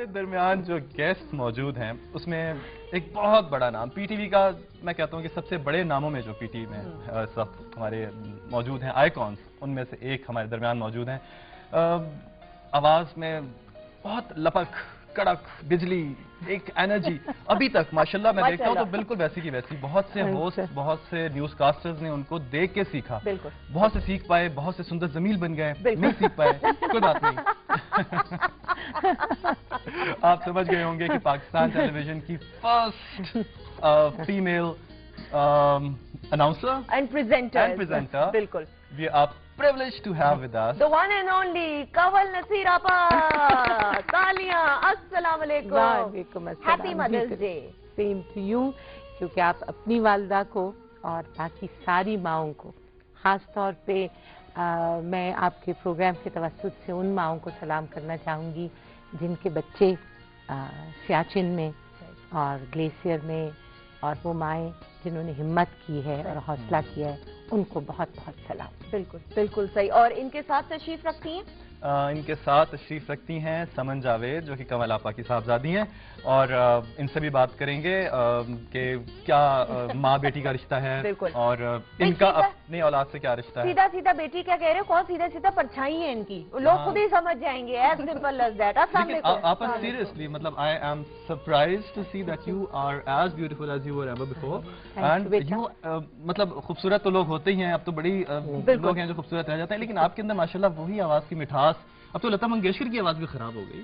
ہمارے درمیان جو گیسٹ موجود ہیں اس میں ایک بہت بڑا نام پی ٹی وی کا، میں کہتا ہوں کہ سب سے بڑے ناموں میں جو پی ٹی وی میں سب ہمارے موجود ہیں، آئیکونس، ان میں سے ایک ہمارے درمیان موجود ہیں. آواز میں بہت لپک، کڑک، بجلی، ایک انرجی ابھی تک ماشاءاللہ میں دیکھتا ہوں تو بالکل ویسی کی ویسی. بہت سے ہوسٹ، بہت سے نیوز کاسٹرز نے ان کو دیکھ کے سیکھا، بہت سے سیکھ پائے، بہت سے سندر زمیل بن گئے، نہیں سیکھ پائے، کوئی بات نہیں. آپ سمجھ گئے ہوں گے کہ پاکستان ٹیلی ویژن کی first female announcer and presenter. بالکل. We are privileged to have with us the one and only Kanwal Naseer Appa. تالیاں. السلام علیکم. وعلیکم السلام. Happy Mother's Day. Same to you. کیونکہ آپ اپنی والدہ کو اور باقی ساری ماؤں کو، خاص طور پہ میں آپ کے پروگرام کے توسط سے ان ماؤں کو سلام کرنا چاہوں گی جن کے بچے سیاچن میں اور گلیشیئر میں، اور وہ مائیں جنہوں نے ہمت کی ہے اور حوصلہ کیا ہے، ان کو بہت بہت سلام. بالکل بالکل صحیح. اور ان کے ساتھ تشریف رکھتی ہیں؟ ان کے ساتھ تشریف رکھتی ہیں سمن جاوید جو کہ کنول آپا کی صاحبزادی ہیں، اور ان سے بھی بات کریں گے کہ کیا ماں بیٹی کا رشتہ ہے اور ان کا اپنی اولاد سے کیا رشتہ ہے. سیدھا سیدھا بیٹی کیا کہہ رہے ہو؟ کون سیدھا سیدھا پرچھائی ہے ان کی، لوگ خود ہی سمجھ جائیں گے. As simple as that. السلام علیکم. آپا سیریسلی مطلب I am surprised to see that you are as beautiful as you were ever before. And you مطلب خوبصورت تو لوگ ہوتے ہی ہیں، اب تو بڑی لوگ ہیں جو خوبصورت رہ جاتے ہیں، لیکن آپ کے اندر ماشاءاللہ وہی آواز کی مٹھاس. اب تو لتا منگیشکر کی آواز بھی خراب ہو گئی.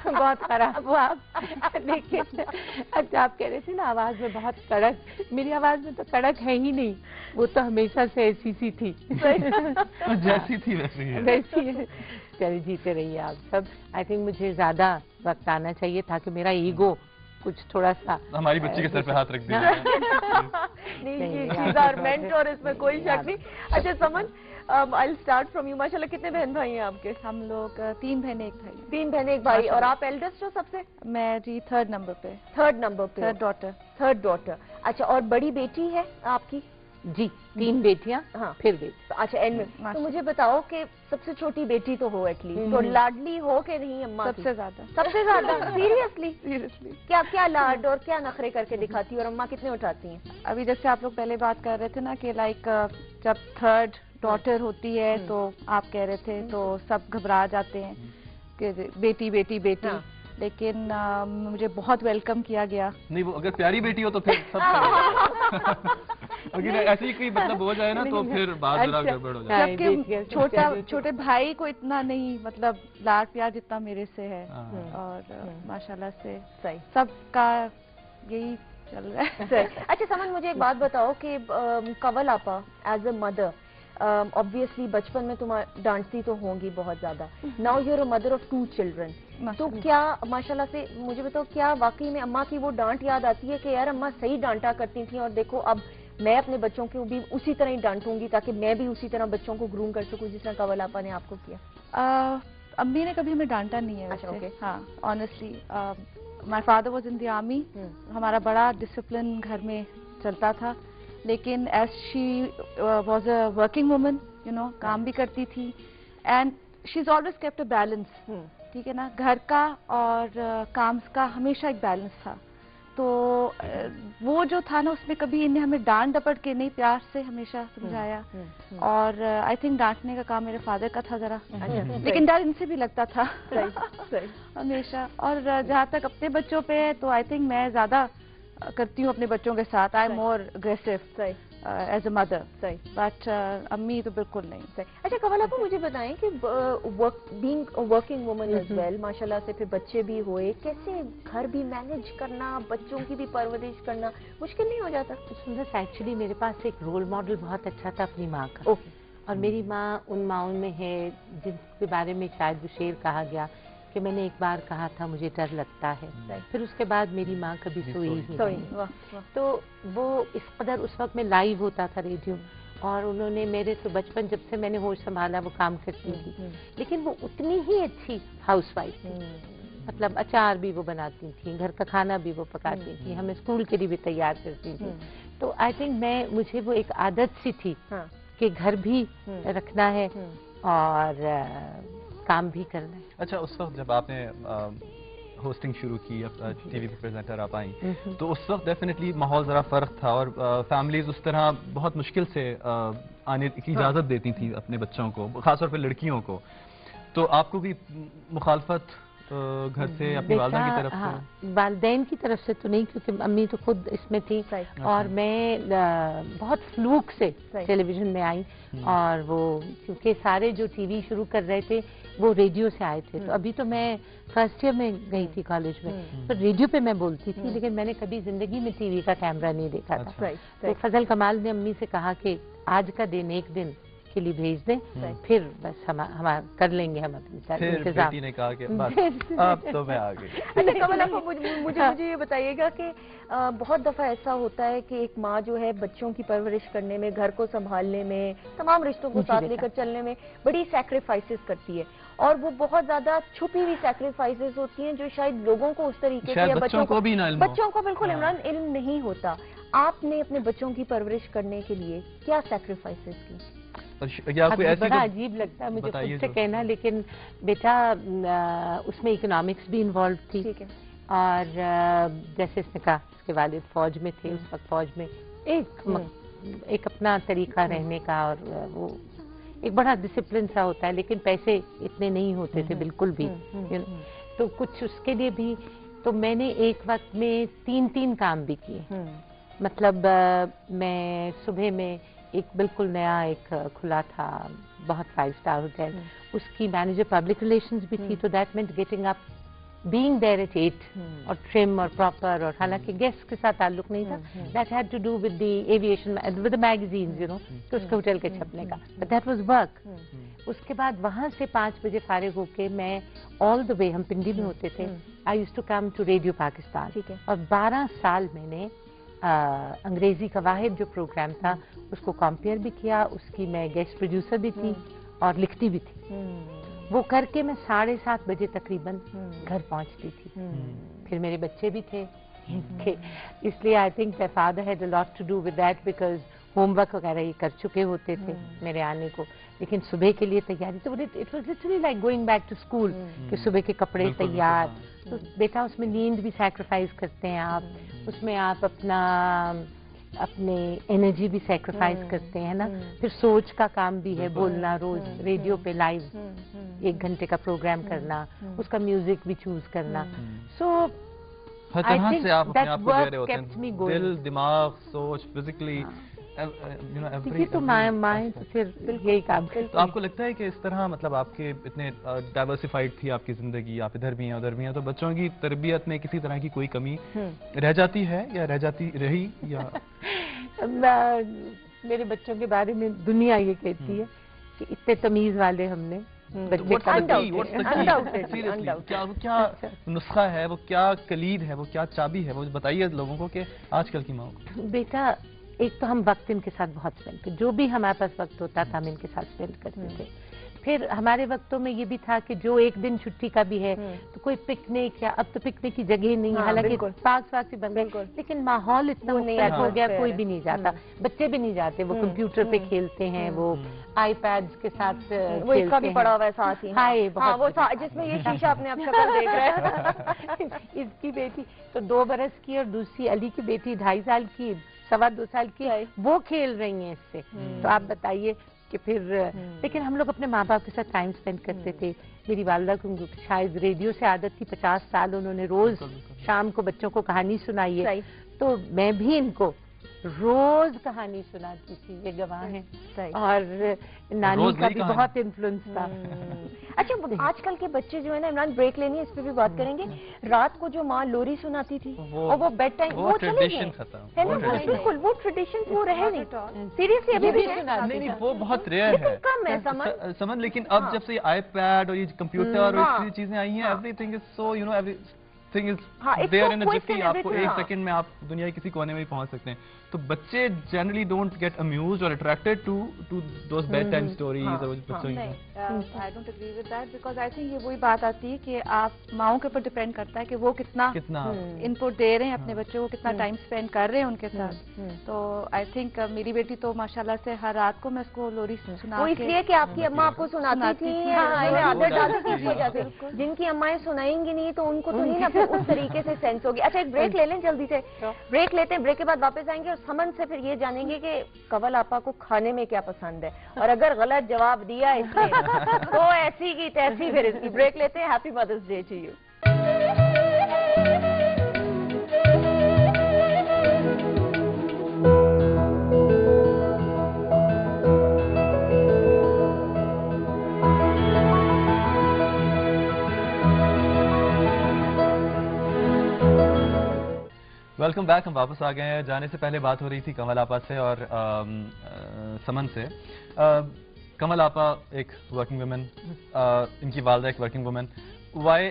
بہت خراب ہوا آپ. لیکن اچھا آپ کہہ رہے تھے نا آواز میں بہت کڑک، میری آواز میں تو کڑک ہے ہی نہیں، وہ تو ہمیشہ سے ایسی سی تھی. جیسی تھی ویسی ہے. ویسی ہے. چلیے جیتے رہیے آپ سب. آئی تھنک مجھے زیادہ وقت آنا چاہیے تھا کہ میرا ایگو کچھ تھوڑا سا ہماری بچی کے سر پہ ہاتھ رکھ دیجیے. نہیں اور اس میں کوئی شک نہیں. اچھا سمن، I'll start from you. ماشاءاللہ کتنے بہن بھائی ہیں آپ کے؟ ہم لوگ 3 بہنیں 1 بھائی. 3 بہنیں 1 بھائی. اور آپ ایلڈسٹ ہو سب سے؟ میں جی 3rd نمبر پہ. 3rd نمبر پہ. 3rd daughter. اچھا اور بڑی بیٹی ہے آپ کی؟ جی 3 بیٹیاں. ہاں پھر بیٹی. اچھا اینڈ میں تو مجھے بتاؤ کہ سب سے چھوٹی بیٹی تو ہو ایٹ لیسٹ، تو لاڈلی ہو کہ نہیں اماں؟ سب سے زیادہ. سب سے زیادہ. سیریسلی؟ سیریسلی. کیا کیا لاڈ اور کیا نخرے کر کے دکھاتی اور اماں کتنے اٹھاتی ہیں؟ ابھی جیسے آپ لوگ پہلے بات کر رہے تھے نا کہ لائک جب 3rd ڈاٹر ہوتی ہے تو آپ کہہ رہے تھے تو سب گھبرا جاتے ہیں کہ بیٹی بیٹی بیٹی، لیکن مجھے بہت ویلکم کیا گیا. نہیں وہ اگر پیاری بیٹی ہو تو پھر سب اگر ایسی کوئی مطلب ہو جائے نا تو پھر بات ذرا گڑبڑ ہو جائے. جبکہ چھوٹے بھائی کو اتنا نہیں مطلب لاڈ پیار جتنا میرے سے ہے، اور ماشاءاللہ سے سب کا یہی چل رہا ہے. اچھا سمن مجھے ایک بات بتاؤ کہ کنول آپا ایز اے مدر obviously بچپن میں تم ڈانٹتی تو ہوں گی بہت زیادہ. Now you're a mother of 2 children. تو کیا ماشاءاللہ سے مجھے بتاؤ کیا واقعی میں اماں کی وہ ڈانٹ یاد آتی ہے کہ یار اماں صحیح ڈانٹا کرتی تھیں اور دیکھو اب میں اپنے بچوں کو بھی اسی طرح ہی ڈانٹوں گی تاکہ میں بھی اسی طرح بچوں کو گروم کر سکوں جس طرح کنول آپا نے آپ کو کیا؟ امی نے کبھی ہمیں ڈانٹا نہیں ہے ویسے. ہاں honestly my father was in the army. ہمارا بڑا ڈسپلن گھر میں چلتا تھا، لیکن as she was a working woman you know, کام بھی کرتی تھی and she is always kept a balance. ٹھیک ہے نا، گھر کا اور کام کا ہمیشہ ایک بیلنس تھا. تو وہ جو تھا نا اس میں کبھی انہیں ہمیں ڈانٹ ڈپٹ کے نہیں، پیار سے ہمیشہ سمجھایا. اور آئی تھنک ڈانٹنے کا کام میرے فادر کا تھا ذرا، لیکن ڈر ان سے بھی لگتا تھا ہمیشہ. اور جہاں تک اپنے بچوں پہ ہے تو آئی تھنک میں زیادہ کرتی ہوں اپنے بچوں کے ساتھ. I am more aggressive as a mother. But امی تو بالکل نہیں. اچھا کنول آپا مجھے بتائیں کہ being working woman as well ماشاءاللہ سے پھر بچے بھی ہوئے، کیسے گھر بھی مینج کرنا، بچوں کی بھی پرورش کرنا مشکل نہیں ہو جاتا؟ سندر ایکچولی میرے پاس ایک رول ماڈل بہت اچھا تھا اپنی ماں کا. اور میری ماں ان ماؤں میں ہے جن کے بارے میں شاید وہ شعر کہا گیا کہ میں نے ایک بار کہا تھا مجھے ڈر لگتا ہے، پھر اس کے بعد میری ماں کبھی سوئی ہی نہیں. تو وہ اس قدر اس وقت میں لائیو ہوتا تھا ریڈیو، اور انہوں نے میرے تو بچپن جب سے میں نے ہوش سنبھالا وہ کام کرتی تھی، لیکن وہ اتنی ہی اچھی ہاؤس وائف تھی. مطلب اچار بھی وہ بناتی تھیں، گھر کا کھانا بھی وہ پکاتی تھیں، ہمیں اسکول کے لیے بھی تیار کرتی تھیں. تو آئی تھنک مجھے وہ ایک عادت سی تھی کہ گھر بھی رکھنا ہے اور काम भी करना है. अच्छा, उस वक्त जब आपने होस्टिंग शुरू की, टीवी पे प्रेजेंटर आप आई, तो उस वक्त डेफिनेटली माहौल ज़रा फ़र्क था और फैमिलीज उस तरह बहुत मुश्किल से आने की इजाज़त देती थी अपने बच्चों को, ख़ासतौर पे लड़कियों को. तो आपको भी मुखालफत घर से अपनी वालदा की तरफ से? वालदैन की तरफ से तो नहीं, क्योंकि अम्मी तो खुद इसमें थी और मैं बहुत फ्लूक से टेलीविजन में आई. और वो क्योंकि सारे जो टीवी शुरू कर रहे थे वो रेडियो से आए थे, तो अभी तो मैं फर्स्ट ईयर में गई थी कॉलेज में, तो रेडियो पे मैं बोलती थी, लेकिन मैंने कभी जिंदगी में टीवी का कैमरा नहीं देखा था. तो फजल कमाल ने अम्मी से कहा कि आज का दिन एक दिन के लिए भेज दें, फिर बस हम कर लेंगे हम अपनी इंतजाम. बेटी ने कहा कि बस अब तो मैं आ गई. अच्छा कमल, आप मुझे ये बताइएगा कि बहुत दफा ऐसा होता है कि एक माँ जो है बच्चों की परवरिश करने में, घर को संभालने में, तमाम रिश्तों को साथ लेकर चलने में बड़ी सैक्रिफाइसेस करती है, और वो बहुत ज्यादा छुपी हुई सैक्रिफाइसेस होती हैं जो शायद लोगों को उस तरीके से, या बच्चों को बिल्कुल इमरान इल्म नहीं होता. आपने अपने बच्चों की परवरिश करने के लिए क्या सैक्रिफाइसेस की? बड़ा अजीब लगता है मुझे खुद से कहना, लेकिन बेटा उसमें इकोनॉमिक्स भी इन्वॉल्व थी. और जैसे इसने कहा उसके वालिद फौज में थे, उस वक्त फौज में एक अपना तरीका रहने का, और वो एक बड़ा डिसिप्लिन सा होता है, लेकिन पैसे इतने नहीं होते थे बिल्कुल भी. तो कुछ उसके लिए भी तो मैंने एक वक्त में 3 काम भी किए. मतलब मैं सुबह में एक बिल्कुल नया एक खुला था बहुत 5 स्टार होटल, उसकी मैनेजर पब्लिक रिलेशंस भी थी, तो that meant getting up, being there at 8 और ट्रिम और प्रॉपर, और हालांकि गेस्ट के साथ ताल्लुक नहीं था, that had to do with the aviation, with the magazines, you know, तो उसके होटल के छपने का, बट दैट वाज वर्क. उसके बाद वहां से 5 बजे फारिग होके मैं ऑल द वे, हम पिंडी में होते थे, I used to come to radio Pakistan, और 12 साल मैंने अंग्रेजी का वाहिद जो प्रोग्राम था उसको कंपेयर भी किया, उसकी मैं गेस्ट प्रोड्यूसर भी थी और लिखती भी थी. वो करके मैं 7:30 बजे तकरीबन घर पहुंचती थी. फिर मेरे बच्चे भी थे, इसलिए I think my father had a lot to do with that, because homework वगैरह ये कर चुके होते थे मेरे आने को, लेकिन सुबह के लिए तैयारी, तो it was literally like going back to school, कि सुबह के कपड़े तैयार. तो बेटा उसमें नींद भी सैक्रिफाइस करते हैं आप, उसमें आप अपने एनर्जी भी सैक्रिफाइस करते हैं ना. फिर सोच का काम भी है, बोलना रोज रेडियो पे लाइव 1 घंटे का प्रोग्राम करना, उसका म्यूजिक भी चूज करना. सो हर तरह से आप अपने आप को दे रहे होते हैं, दिल, दिमाग, सोच, फिजिकली, तो माएँ तो फिर यही काम करती. तो आपको लगता है कि इस तरह, मतलब आपके इतने डाइवर्सिफाइड थी आपकी जिंदगी, आप इधर भी हैं उधर भी हैं, तो बच्चों की तरबियत में किसी तरह की कोई कमी रह जाती है या रही या? मेरे बच्चों के बारे में दुनिया ये कहती है कि इतने तमीज वाले हमने क्या नुस्खा है, वो क्या कलीद है, वो क्या चाबी है, वो बताइए लोगों को कि आजकल की माँ को. बेटा एक तो हम वक्त इनके साथ बहुत स्पेंड करते, जो भी हमारे पास वक्त होता था हम इनके साथ स्पेंड करते थे. फिर हमारे वक्तों में ये भी था कि जो एक दिन छुट्टी का भी है तो कोई पिकनिक, या अब तो पिकनिक की जगह नहीं है, हालांकि पार्क वाक भी बन गए, लेकिन माहौल इतना मुख्तलिफ हो गया, कोई भी नहीं जाता, बच्चे भी नहीं जाते, वो कंप्यूटर पे खेलते हैं, वो आईपैड्स के साथ वो इसका भी पड़ा हुआ है साथ ही. हाँ, वो जिसमें ये शीशा अपने आप शक्ल देख रहे हैं. इसकी बेटी तो 2 बरस की, और दूसरी अली की बेटी 2.5 साल की, 2.25 साल की, वो खेल रही हैं इससे. तो आप बताइए कि फिर, लेकिन हम लोग अपने माँ बाप के साथ टाइम स्पेंड करते थे. मेरी वालदा को शायद रेडियो से आदत थी, 50 साल उन्होंने रोज शाम को बच्चों को कहानी सुनाई है, तो मैं भी इनको रोज कहानी सुनाती थी, ये गवाह हैं. और नानी का भी बहुत इन्फ्लुएंस था. अच्छा, आजकल के बच्चे जो है ना, इमरान ब्रेक लेनी है, इस पे भी बात करेंगे. रात को जो माँ लोरी सुनाती थी और वो बेड टाइम, वो ट्रेडिशन खत्म है ना, बिल्कुल वो ट्रेडिशन वो रहे नहीं. सीरियसली अभी भी नहीं, वो बहुत रेयर है, कम है समझ. लेकिन अब जब से आईपैड और ये कंप्यूटर और ये चीजें आई हैं, everything is so, you know, thing is हाँ, it's there so in a quick jiffy. and आपको everything, एक हाँ. सेकंड में आप दुनिया के किसी कोने में भी पहुंच सकते हैं. तो बच्चे generally don't get amused or attracted to those bedtime stories हाँ, और बच्चों नहीं, की. I don't agree with that because I think ये वही बात आती है कि आप माओं के ऊपर डिपेंड करता है कि वो कितना इनपुट दे रहे हैं अपने बच्चों को, कितना टाइम स्पेंड कर रहे हैं उनके साथ. तो आई थिंक मेरी बेटी तो माशाल्लाह से हर रात को मैं उसको लोरी सुना वो के इसलिए कि आपकी अम्मा आपको सुनाती थी, आदत डालती थी इस वजह से. जिनकी अम्माएं सुनाएंगी नहीं तो उनको तो नहीं ना फिर उस तरीके से सेंस होगी. अच्छा, एक ब्रेक ले लें जल्दी से. ब्रेक लेते हैं, ब्रेक के बाद वापस आएंगे और समन से फिर ये जानेंगे कि कंवल आपा को खाने में क्या पसंद है, और अगर गलत जवाब दिया इसने तो ऐसी की तैसी फिर इसकी. ब्रेक लेते हैं. Happy Mother's Day to you. Welcome back. हम वापस आ गए हैं. जाने से पहले बात हो रही थी कंवल आपा से और समन से. कंवल आपा एक वर्किंग वुमन, इनकी वालदा एक working woman. Why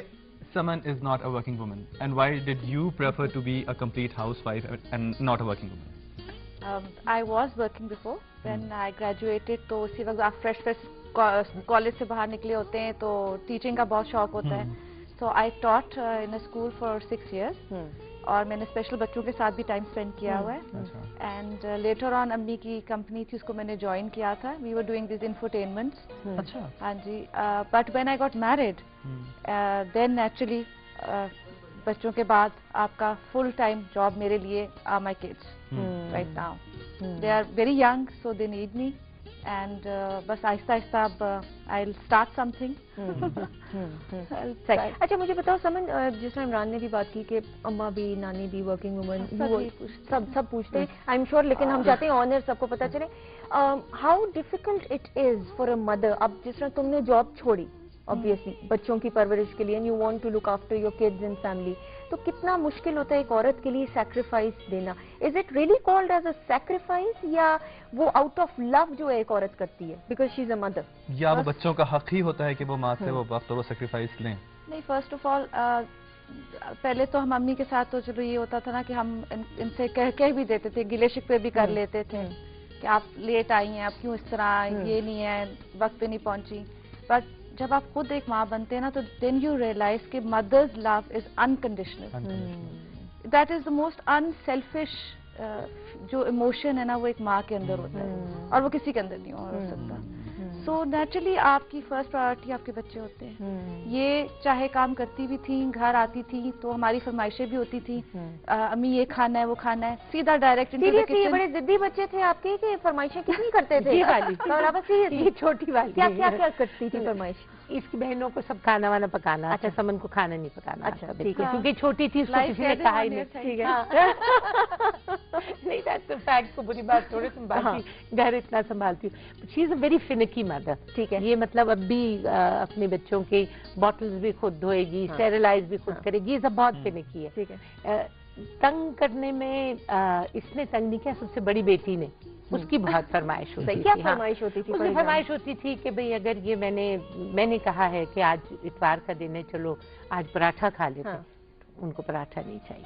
Saman is not a working woman and why did you prefer to be a complete housewife and not a working woman? I was working before when I graduated. तो उसी वक्त आप fresh college से बाहर निकले होते हैं तो टीचिंग का बहुत शौक होता है. So I taught in a school for 6 years. और मैंने स्पेशल बच्चों के साथ भी टाइम स्पेंड किया हुआ है. एंड लेटर ऑन अम्मी की कंपनी थी, उसको मैंने ज्वाइन किया था. We were doing this infotainments. अच्छा. हाँ जी. But when I got married then naturally बच्चों के बाद आपका फुल टाइम जॉब मेरे लिए are my kids right now. They are very young so they need me. And बस आहिस्ता आहिस्ता अब आई विल स्टार्ट समथिंग. अच्छा, मुझे बताओ समन, जिस तरह इमरान ने भी बात की कि अम्मा भी नानी भी वर्किंग वुमन, सब पूछते हैं आई एम श्योर, लेकिन हम चाहते हैं ऑनर सबको पता चले. How difficult it is for a mother. अब जिस तरह तुमने जॉब छोड़ी ऑब्वियसली बच्चों की परवरिश के लिए, and you want to look after your kids and family, तो कितना मुश्किल होता है एक औरत के लिए सैक्रिफाइस देना. Is it really called as a sacrifice, या वो आउट ऑफ लव जो एक औरत करती है because she is a mother, या वो बच्चों का हक ही होता है कि वो माँ से वो वक्त और वो सैक्रिफाइस लें? नहीं, फर्स्ट ऑफ ऑल पहले तो हम मम्मी के साथ तो चलो ये होता था ना कि हम इनसे कह भी देते थे, गिले शिकवे भी कर लेते थे कि आप लेट आई हैं, आप क्यों इस तरह, ये नहीं है, वक्त पे नहीं पहुंची. बट जब आप खुद एक माँ बनते हैं ना तो देन यू रियलाइज कि mother's love is unconditional. That is the most unselfish जो इमोशन है ना, वो एक माँ के अंदर होता है और वो किसी के अंदर नहीं हो सकता. सो नेचुरली आपकी फर्स्ट प्रायोरिटी आपके बच्चे होते हैं. ये चाहे काम करती भी थी, घर आती थी तो हमारी फरमाइशें भी होती थी, अम्मी ये खाना है वो खाना है, सीधा डायरेक्ट इनटू द किचन. बड़े जिद्दी बच्चे थे आपके कि फरमाइशें कितनी करते थे? ये वाली, ये छोटी वाली. क्या करती थी फरमाइश? इसकी बहनों को सब खाना वाना पकाना. अच्छा, समन को खाना नहीं पकाना. अच्छा, ठीक है, क्योंकि छोटी थी, उसको किसी ने कहा ही नहीं. ठीक है. नहीं, दैट्स अ फैक्ट. को बुरी बात थोड़ी, तुम बाकी घर इतना संभालती हो. She is a very finicky mother. ठीक है. ये मतलब अब भी अपने बच्चों के बॉटल्स भी खुद धोएगी, स्टेरिलाइज भी खुद करेगी. ये सब बहुत फिनिकी है. ठीक है. तंग करने में इसने तंग नहीं किया, सबसे बड़ी बेटी ने. उसकी बहुत फरमाइश होती थी. क्या फरमाइश होती थी? उसकी फरमाइश होती थी कि भाई अगर ये मैंने कहा है कि आज इतवार का दिन है, चलो आज पराठा खा लेते हैं. उनको पराठा नहीं चाहिए.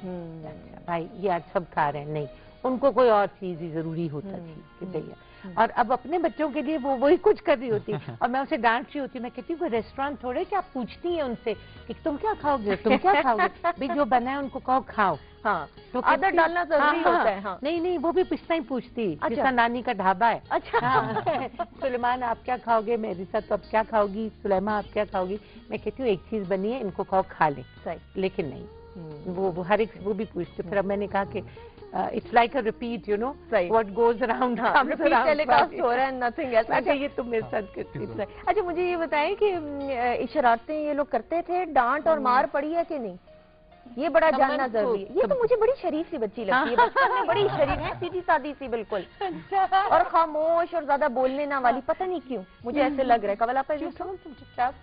अच्छा भाई, ये आज सब खा रहे हैं, नहीं, उनको कोई और चीज ही जरूरी होता थी कि भैया. और अब अपने बच्चों के लिए वो वही कुछ कर रही होती. और मैं उसे डांट रही होती. मैं कहती हूँ कोई रेस्टोरेंट थोड़े कि आप पूछती हैं उनसे कि तुम क्या खाओगे, तुम क्या खाओगे. भाई जो बना है उनको कहो खाओ. हाँ, तो आदत डालना जरूरी होता है. नहीं, वो भी पिछता ही पूछती. जिसका नानी का ढाबा है. अच्छा. सुलेमान आप क्या खाओगे, मेरे साथ तो आप क्या खाओगी, सुलेमा आप क्या खाओगी. मैं कहती हूँ एक चीज बनी है, इनको कहो खा ले. लेकिन नहीं, वो हर एक वो भी पूछते. फिर अब मैंने कहा कि it's like a repeat, you know, what goes around comes around. Telecast हो रहा है, nothing else. अच्छा, ये तुम मेरे साथ करती थी. अच्छा, मुझे ये बताएं कि शरारतें ये लोग करते थे, डांट और मार पड़ी है कि नहीं, ये बड़ा जानना जरूरी है. ये तो मुझे बड़ी शरीफ सी बच्ची लगती है, बचपन में बड़ी शरीफ है, सीधी सादी सी बिल्कुल, और खामोश और ज्यादा बोलने ना वाली. पता नहीं क्यों मुझे ऐसे लग रहा है. कंवल आपा तुम चुपचाप.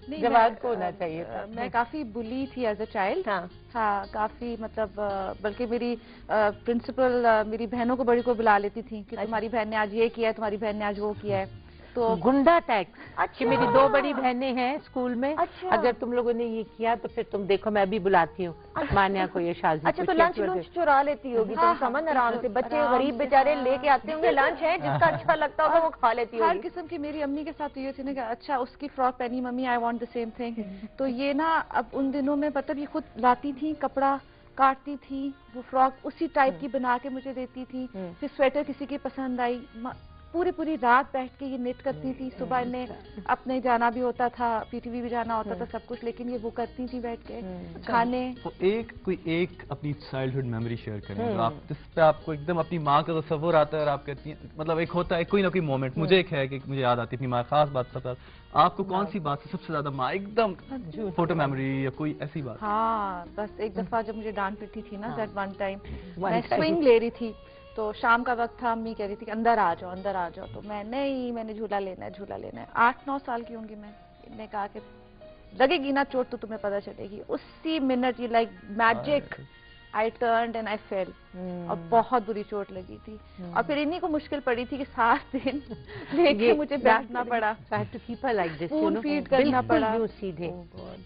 जवाब को होना चाहिए था. मैं काफी बुली थी एज अ चाइल्ड. हाँ, काफी मतलब बल्कि मेरी प्रिंसिपल मेरी बहनों को बड़ी को बुला लेती थी कि तुम्हारी बहन ने आज ये किया है, तुम्हारी बहन ने आज वो किया है. तो गुंडा टैक्स। अच्छा। कि मेरी 2 बड़ी बहनें हैं स्कूल में, अच्छा। अगर तुम लोगों ने ये किया तो फिर तुम देखो मैं भी बुलाती हूँ मान्या को, ये शादी। अच्छा, तो लंच चुरा लेती होगी तुम समन आराम से? बच्चे गरीब बेचारे लेके आते होंगे लंच है, जिसका अच्छा लगता होगा वो खा लेती होगी। हर किस्म की मेरी अम्मी के साथ ये थी ना कि अच्छा उसकी फ्रॉक पहनी mummy, I want the same thing. तो ये ना अब उन दिनों में मतलब ये खुद लाती थी, कपड़ा काटती थी, वो फ्रॉक उसी टाइप की बना के मुझे देती थी। फिर स्वेटर किसी की पसंद आई, पूरी रात बैठ के ये निट करती थी। सुबह इन्हें अपने जाना भी होता था, पीटीवी भी जाना होता था, सब कुछ, लेकिन ये वो करती थी बैठ के खाने। तो कोई एक अपनी चाइल्डहुड मेमोरी शेयर करें जो आप, जिस पे आपको एकदम अपनी माँ का तस्वुर आता है और आप कहती हैं, मतलब एक होता है कोई ना कोई मोमेंट, मुझे एक है कि मुझे याद आती है अपनी माँ, खास बात सब आपको कौन सी बात से सबसे ज्यादा माँ एकदम फोटो मेमोरी या कोई ऐसी बात? हाँ, बस एक दफा जब मुझे डांट पिटी थी ना, दैट वन टाइम मैं स्विंग ले रही थी, तो शाम का वक्त था, अम्मी कह रही थी कि अंदर आ जाओ, तो मैंने झूला लेना है। 8-9 साल की होंगी मैं। इन्होंने कहा कि लगेगी ना चोट तो तुम्हें पता चलेगी। उसी मिनट ये like magic, I turned and I fail, और बहुत बुरी चोट लगी थी। और फिर इन्हीं को मुश्किल पड़ी थी कि 7 दिन लेके मुझे बैठना पड़ा, स्पून फीड करना पड़ा सीधे,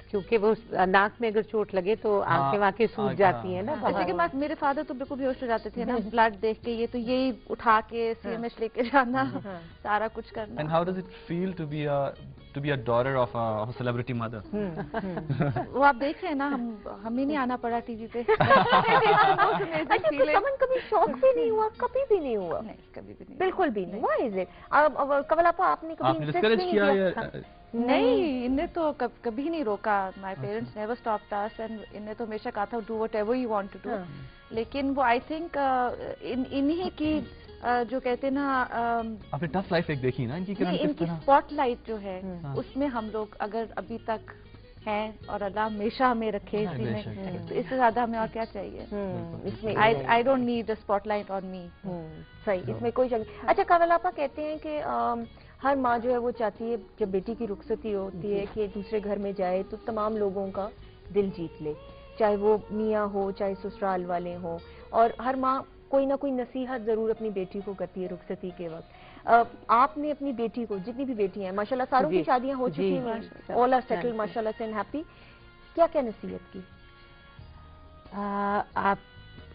क्योंकि वो नाक में अगर चोट लगे तो आंखें वाके सूज जाती है ना। जैसे कि मेरे फादर तो बिल्कुल बेहोश हो जाते थे ना ब्लड देख के, ये तो यही उठा के सीएमएच लेके जाना, सारा कुछ करना। And how does it feel to be a daughter of a celebrity mother? वो आप देख रहे हैं ना, हमें नहीं आना पड़ा टीवी पे। अच्छा, तो समन कभी शौक भी नहीं हुआ? कभी भी नहीं हुआ? नहीं, कभी भी नहीं, बिल्कुल भी नहीं। Why is it? अब कवलापा आपने कभी डिस्करेज किया या नहीं, इन्हें तो कभी नहीं रोका। My parents never stopped us, and इन्हें तो हमेशा कहा था do whatever you want to do. लेकिन वो आई थिंक इन्हीं की जो कहते हैं ना, आपने टफ लाइफ एक देखी ना इनकी, इनकी स्पॉटलाइट जो है उसमें हम लोग अगर अभी तक हैं, और अल्लाह हमेशा हमें रखे इसी में, तो इससे ज्यादा हमें और क्या चाहिए? इसमें I don't need the spotlight on me. सही, इसमें कोई शक। अच्छा, कवलापा कहते हैं कि हर माँ जो है वो चाहती है जब बेटी की रुखसती होती है कि दूसरे घर में जाए तो तमाम लोगों का दिल जीत ले, चाहे वो मियाँ हो चाहे ससुराल वाले हों, और हर माँ कोई ना कोई नसीहत जरूर अपनी बेटी को करती है रुखसती के वक्त। आपने अपनी बेटी को, जितनी भी बेटी हैं माशाल्लाह, सारों की शादियां हो चुकी हैं, ऑल आर सेटल्ड माशाल्लाह से एंड हैप्पी, क्या क्या नसीहत की?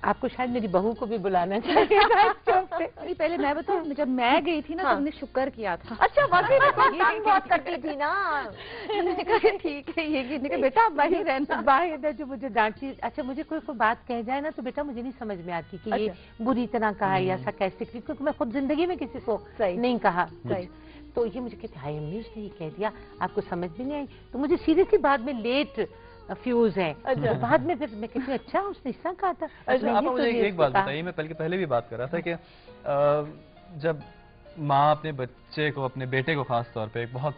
आपको शायद मेरी बहू को भी बुलाना चाहिए। पहले मैं बताऊं, जब मैं गई थी ना तो हमने शुक्र किया था। अच्छा, वाकई में बहुत करती थी ना। ठीक है, ये बेटा आप बाहर रहना। बाहर जो मुझे डांटती, अच्छा मुझे कोई बात कह जाए ना तो बेटा मुझे नहीं समझ में आती कि ये बुरी तरह कहा है या sarcastic, क्योंकि मैं खुद जिंदगी में किसी को नहीं कहा। तो ये मुझे कहते हाय अम्मी उसने ये कह दिया, आपको समझ में नहीं आई, तो मुझे सीरियसली बाद में लेट फ्यूज है। अच्छा। तो बाद में फिर मैं कहती हूँ अच्छा उसने ऐसा कहा था। अच्छा, आप मुझे एक बात बताइए, मैं पहले भी बात कर रहा था कि जब माँ अपने बच्चे को, अपने बेटे को खास तौर पे बहुत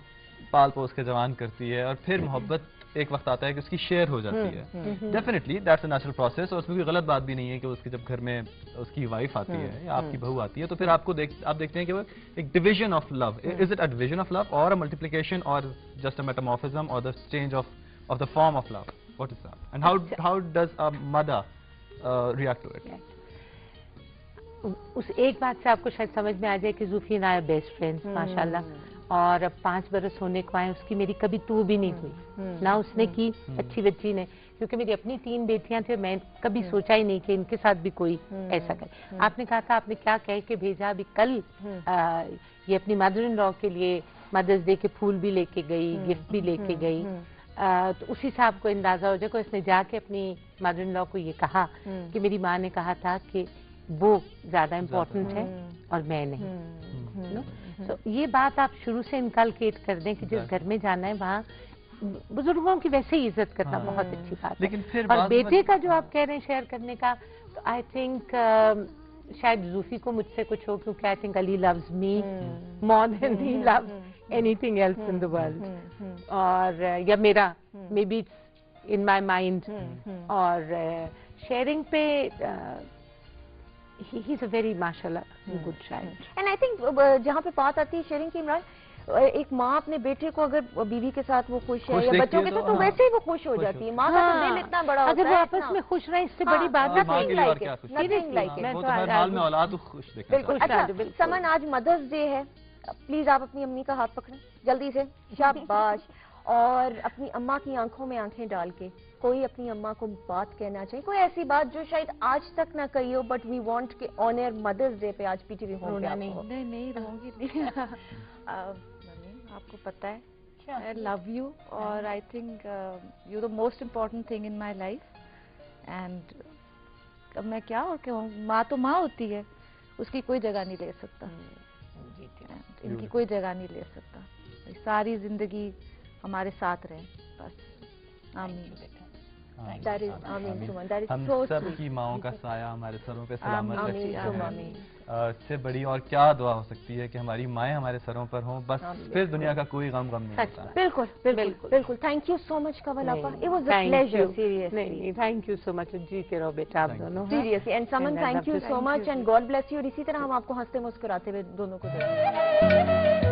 पाल पोस के जवान करती है, और फिर मोहब्बत एक वक्त आता है कि उसकी शेयर हो जाती है। Definitely that's a natural process, और उसमें कोई गलत बात भी नहीं है कि उसके जब घर में उसकी वाइफ आती है या आपकी बहू आती है, तो फिर आप देखते हैं कि वो एक division of love, is it a division of love और अ मल्टीप्लिकेशन और जस्ट अ मेटामॉर्फिज्म और the change of the form of love? What is that? And how does a mother react to it? उस एक बात से आपको शायद समझ में आ जाए कि ज़ूफी एंड आई बेस्ट फ्रेंड्स माशाल्लाह, और अब 5 बरस होने को आए, उसकी मेरी कभी तू भी नहीं हुई ना उसने की, अच्छी बच्ची ने, क्योंकि मेरी अपनी 3 बेटियां थी, मैं कभी सोचा ही नहीं कि इनके साथ भी कोई ऐसा करे। आपने कहा था आपने क्या कह के भेजा, अभी कल ये अपनी मदर इन लॉ के लिए मदर्स डे के फूल भी लेके गई, गिफ्ट भी लेके गई, तो उसी से आपको अंदाजा हो जाएगा इसने जाके अपनी मदर इन लॉ को ये कहा कि मेरी माँ ने कहा था कि वो ज्यादा इम्पोर्टेंट है और मैं नहीं। तो ये बात आप शुरू से इनकलकेट कर दें कि जिस घर में जाना है वहाँ बुजुर्गों की वैसे ही इज्जत करना बहुत अच्छी बात है। लेकिन फिर और बेटे का जो आप कह रहे हैं शेयर करने का, तो आई थिंक शायद ज़ूफी को मुझसे कुछ हो, क्योंकि I think Ali loves me more than he loves anything else in the world, और या मेरा may be in my mind, और शेयरिंग पे he is a very mashallah good child. And I think जहाँ पे बात आती है शेयरिंग की, इमरान, एक माँ अपने बेटे को अगर बीवी के साथ वो खुश है या बच्चों के साथ, तो वैसे ही वो खुश हो जाती है। माँ का तो दिल इतना बड़ा होता है, अगर वो आपस में खुश रहे, इससे बड़ी बात nothing like it, nothing like it. वो तो हर हाल में औलाद खुश दिखना। बिल्कुल। अच्छा समन, आज मदर्स डे है, प्लीज आप अपनी अम्मी का हाथ पकड़ें जल्दी से, शाबाश। और अपनी अम्मा की आंखों में आंखें डाल के कोई अपनी अम्मा को बात कहना चाहिए, कोई ऐसी बात जो शायद आज तक ना कही हो, बट वी वांट के ऑन एयर मदर्स डे पे आज पीटीवी होम पे आप हो। नहीं रहूंगी नहीं। मम्मी आपको पता है आई लव यू, और I think you the most important thing in my life, and अब मैं क्या और कहूँ, माँ तो माँ होती है, उसकी कोई जगह नहीं ले सकता, इनकी कोई जगह नहीं ले सकता, सारी जिंदगी हमारे साथ रहे बस। आमीन। That is, आमीन सुमन, that is हम so सब sweet. की माओं का साया हमारे सरों पे सलामत आमीन रखे। आमीन। इससे बड़ी और क्या दुआ हो सकती है कि हमारी माएँ हमारे सरों पर हों, बस फिर दुनिया का कोई गम नहीं होता है। बिल्कुल बिल्कुल बिल्कुल। Thank you so much Kawal आपा, it was a pleasure seriously. Thank you so much, जीते रहो बेटा आप दोनों। Seriously, and Saman thank you so much, and God bless you, और इसी तरह हम आपको हंसते मुस्कुराते हुए दोनों को देखें।